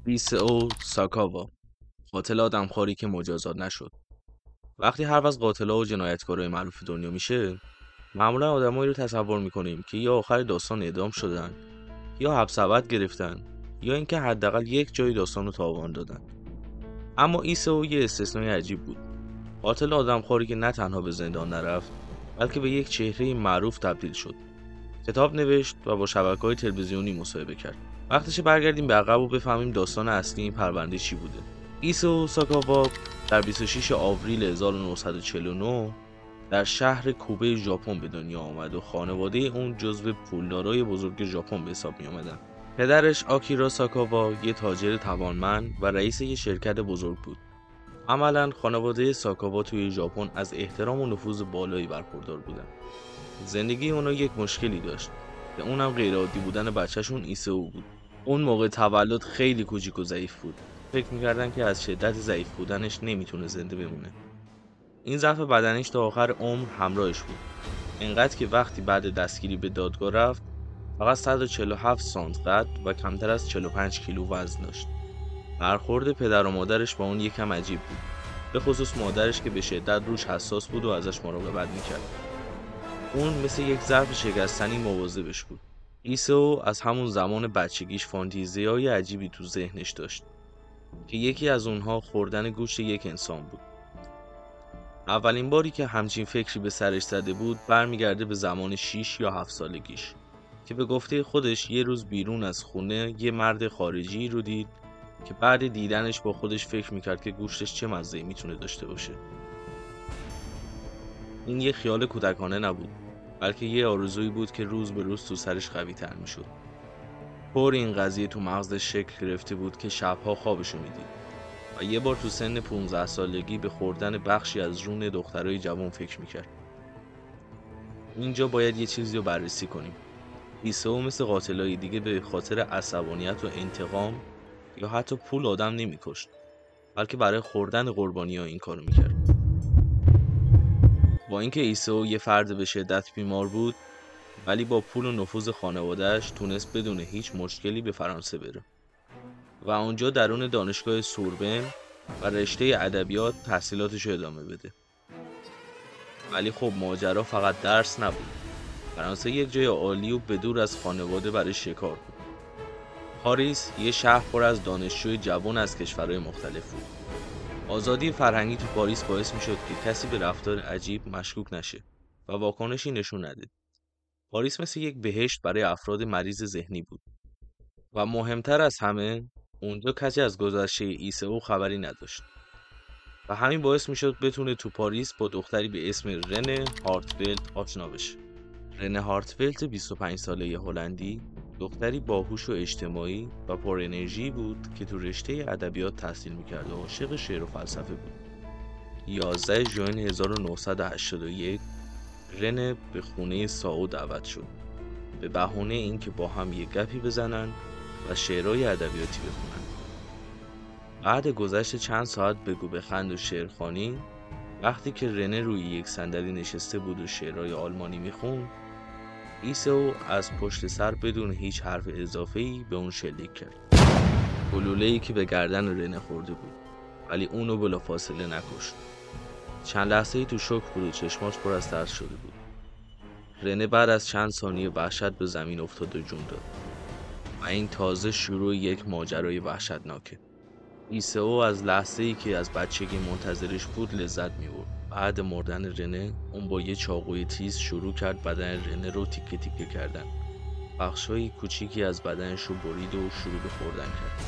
ایسئو ساکاوا، قاتل آدمخواری که مجازات نشد. وقتی حرف از قاتل‌ها و جنایتکارای معروف دنیا میشه، معمولا آدمایی رو تصور میکنیم که یا آخر داستان اعدام شدن، یا حبس ابد گرفتن، یا اینکه حداقل یک جای داستان رو تاوان دادن. اما ایسئو یه استثنای عجیب بود. قاتل آدمخواری که نه تنها به زندان نرفت، بلکه به یک چهره معروف تبدیل شد. کتاب نوشت و با شبکه‌های تلویزیونی مصاحبه کرد. وقتشه برگردیم به عقب و بفهمیم داستان اصلی این پرونده چی بوده. ایسئو ساکاوا در 26 آوریل 1949 در شهر کوبه ژاپن به دنیا آمد و خانواده اون جزو پولدارای بزرگ ژاپن به حساب می آمدن. پدرش آکیرا ساکاوا یه تاجر توانمند و رئیس یه شرکت بزرگ بود. عملاً خانواده ساکاوا توی ژاپن از احترام و نفوذ بالایی برخوردار بودن. زندگی اونا یک مشکلی داشت که اونم غیرعادی بودن بچهشون ایسئو بود. اون موقع تولد خیلی کوچیک و ضعیف بود. فکر میکردن که از شدت ضعیف بودنش نمیتونه زنده بمونه. این ضعف بدنش تا آخر عمر همراهش بود. اینقدر که وقتی بعد دستگیری به دادگاه رفت، فقط 147 سانت قد و کمتر از 45 کیلو وزن داشت. برخورد پدر و مادرش با اون یکم عجیب بود. به خصوص مادرش که به شدت روش حساس بود و ازش مراقبت میکرد. اون مثل یک ظرف شکستنی مواظبش بود. ایسئو از همون زمان بچگیش فانتزیای عجیبی تو ذهنش داشت که یکی از اونها خوردن گوشت یک انسان بود. اولین باری که همچین فکری به سرش زده بود برمیگرده به زمان 6 یا 7 سالگیش که به گفته خودش یه روز بیرون از خونه یه مرد خارجی رو دید که بعد دیدنش با خودش فکر میکرد که گوشتش چه مزه‌ای میتونه داشته باشه. این یه خیال کودکانه نبود، بلکه یه آرزویی بود که روز به روز تو سرش قوی تر میشد. پر این قضیه تو مغزش شکل گرفته بود که شبها خوابشو میدید و یه بار تو سن 15 سالگی به خوردن بخشی از جون دخترای جوان فکر میکرد. اینجا باید یه چیزی رو بررسی کنیم. ایسئو مثل قاتلای دیگه به خاطر عصبانیت و انتقام یا حتی پول آدم نمیکشت، بلکه برای خوردن قربانی‌ها این کارو میکرد. با اینکه ایسئو یه فرد به شدت بیمار بود، ولی با پول و نفوذ خانواده‌اش تونست بدون هیچ مشکلی به فرانسه بره و اونجا درون دانشگاه سوربن و رشته ادبیات تحصیلاتش رو ادامه بده. ولی خب ماجرا فقط درس نبود. فرانسه یک جای عالی و بدور از خانواده برای شکار بود. پاریس یه شهر پر از دانشجوی جوان از کشورهای مختلف بود. آزادی فرهنگی تو پاریس باعث میشد که کسی به رفتار عجیب مشکوک نشه و واکنشی نشون نده. پاریس مثل یک بهشت برای افراد مریض ذهنی بود و مهمتر از همه اونجا کسی از گذشته ایسئو خبری نداشت و همین باعث میشد بتونه تو پاریس با دختری به اسم رنه هارتفلد آشنا بشه. رنه هارتفلد 25 ساله هلندی، دختری باهوش و اجتماعی و پر انرژی بود که تو رشته ادبیات تحصیل میکرد و عاشق شعر و فلسفه بود. 11 ژوئن 1981 رنه به خونه سائو دعوت شد به بهونه اینکه با هم یک گپی بزنن و شعرهای ادبیاتی بخونن. بعد گذشت چند ساعت بگو بخند و شعرخوانی، وقتی که رنه روی یک صندلی نشسته بود و شعرهای آلمانی میخوند، ایسئو از پشت سر بدون هیچ حرف اضافه‌ای به اون شلیک کرد. گلوله‌ای که به گردن رنه خورده بود، ولی اونو بلافاصله نکشت. چند لحظه‌ای تو شوک بود و چشماش پر از ترس شده بود. رنه بعد از چند ثانیه وحشت به زمین افتاد و جون داد و این تازه شروع یک ماجرای وحشتناکه. ایسئو از لحظه‌ای که از بچگی منتظرش بود لذت می‌برد. بعد مردن رنه اون با یه چاقوی تیز شروع کرد بدن رنه رو تیکه تیکه کردن. بخشای کوچیکی از بدنش رو برید و شروع به خوردن کرد.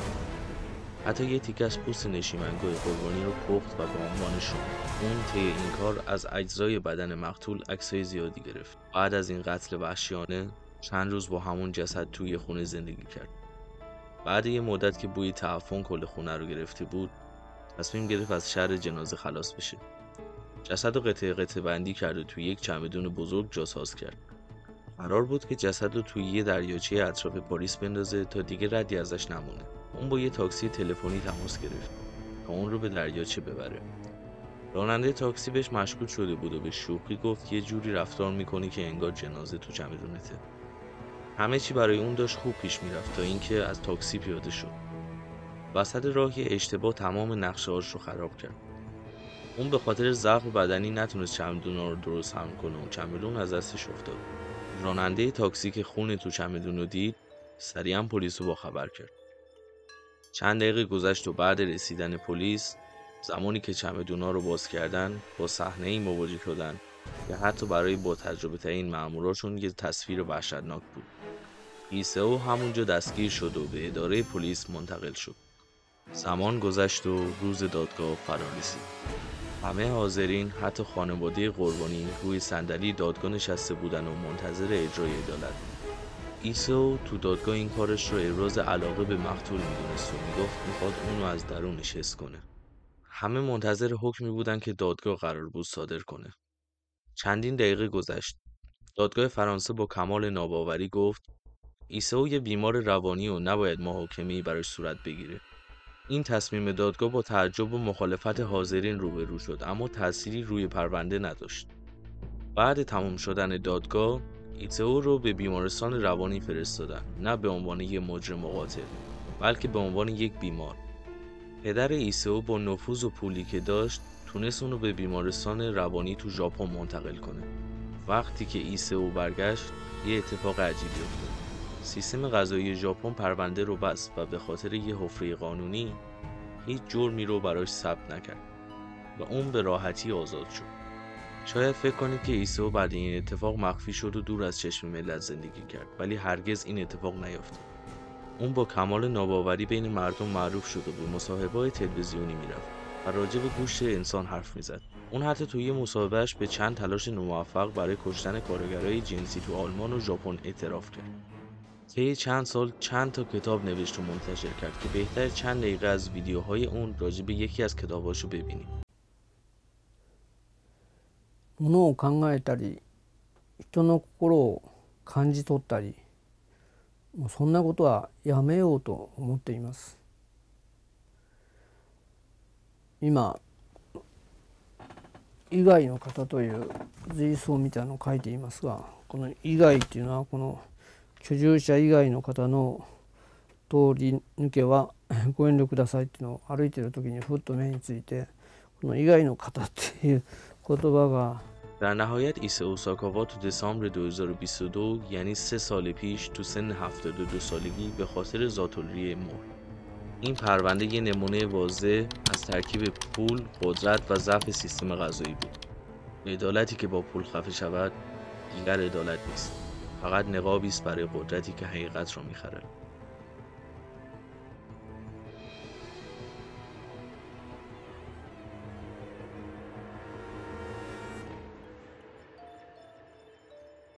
حتی یه تیکه از پوست نشیمنگاه قربانی رو پخت و به عنوان شوم. اون طی این کار از اجزای بدن مقتول عکسای زیادی گرفت. بعد از این قتل وحشیانه چند روز با همون جسد توی خونه زندگی کرد. بعد یه مدت که بوی تعفن کل خونه رو گرفته بود، تصمیم گرفت از شر جنازه خلاص بشه. جسد رو قطعه قطعه بندی کرد و توی یک چمدون بزرگ جاساز کرد. قرار بود که جسد رو توی یه دریاچه اطراف پاریس بندازه تا دیگه ردی ازش نمونه. اون با یه تاکسی تلفنی تماس گرفت تا اون رو به دریاچه ببره. راننده تاکسی بهش مشکوک شده بود و به شوخی گفت یه جوری رفتار میکنی که انگار جنازه تو چمدونته. همه چی برای اون داشت خوب پیش میرفت تا اینکه از تاکسی پیاده شد وسط راه یه اشتباه تمام نقشه‌هاش رو خراب کرد. اون به خاطر ضعف بدنی نتونست چمدونا رو درست حمل کنه و چمدون از دستش افتاد. راننده تاکسی که خون تو چمدون رو دید سریعا پلیس رو باخبر کرد. چند دقیقه گذشت و بعد رسیدن پلیس، زمانی که چمدونا رو باز کردن، با صحنه‌ای مواجه شدن که حتی برای با تجربه ترین ماموراشون یه تصویر وحشتناک بود. ایسئو همونجا دستگیر شد و به اداره پلیس منتقل شد. زمان گذشت و روز دادگاه فرا رسید. همه حاضرین، حتی خانواده قربانی، روی صندلی دادگاه نشسته بودن و منتظر اجرای عدالت. ایسئو تو دادگاه این کارش رو ابراز علاقه به مقتول میدونست و میگفت میخواد اونو از درونش حس کنه. همه منتظر حکمی بودن که دادگاه قرار بود صادر کنه. چندین دقیقه گذشت. دادگاه فرانسه با کمال ناباوری گفت ایسئو یه بیمار روانی و نباید محاکمه‌ای براش صورت بگیره. این تصمیم دادگاه با تعجب و مخالفت حاضرین روبرو شد، اما تأثیری روی پرونده نداشت. بعد تمام شدن دادگاه، ایسئو رو به بیمارستان روانی فرستادن، نه به عنوان یک مجرم و قاتل، بلکه به عنوان یک بیمار. پدر ایسئو با نفوذ و پولی که داشت، تونست اونو به بیمارستان روانی تو ژاپن منتقل کنه. وقتی که ایسئو برگشت، یه اتفاق عجیبی افتاد. سیستم قضایی ژاپن پرونده رو بست و به خاطر یه حفره قانونی هیچ جرمی رو براش ثبت نکرد و اون به راحتی آزاد شد. شاید فکر کنید که ایسئو بعد این اتفاق مخفی شد و دور از چشم ملت زندگی کرد، ولی هرگز این اتفاق نیفتاد. اون با کمال ناباوری بین مردم معروف شد و به مصاحبه‌های تلویزیونی میرفت و راجع به گوشت انسان حرف میزد. اون حتی توی مصاحبهش به چند تلاش ناموفق برای کشتن کارگرای جنسی تو آلمان و ژاپن اعتراف کرد. طی چند سال چند تا کتاب نوشت و منتشر کرد که بهتر چند دقیقه از ویدیوهای اون راجع به یکی از کتاباشو ببینیم. ものを考えたり、人の心を感じ取ったり、もうそんなことはやめようと思っています。今、以外の方という随想みたいなのを書いていますが、この以外っていうのはこの居住者以外の方の通り抜けはご遠慮くださいっていうのを歩いてる時にふっと目について、この以外の方っていう言葉が در نهایت ایسئو ساکاوا تو دسامبر 2022 یعنی 3 سال پیش تو سن 72 سالگی به خاطر ذات‌الریه مرد. این پرونده یه نمونه واضح از ترکیب پول، قدرت و ضعف سیستم قضایی بود. عدالتی که با پول خفه شود دیگر عدالت نیست. فقط نقابی است برای قدرتی که حقیقت را می‌خرد.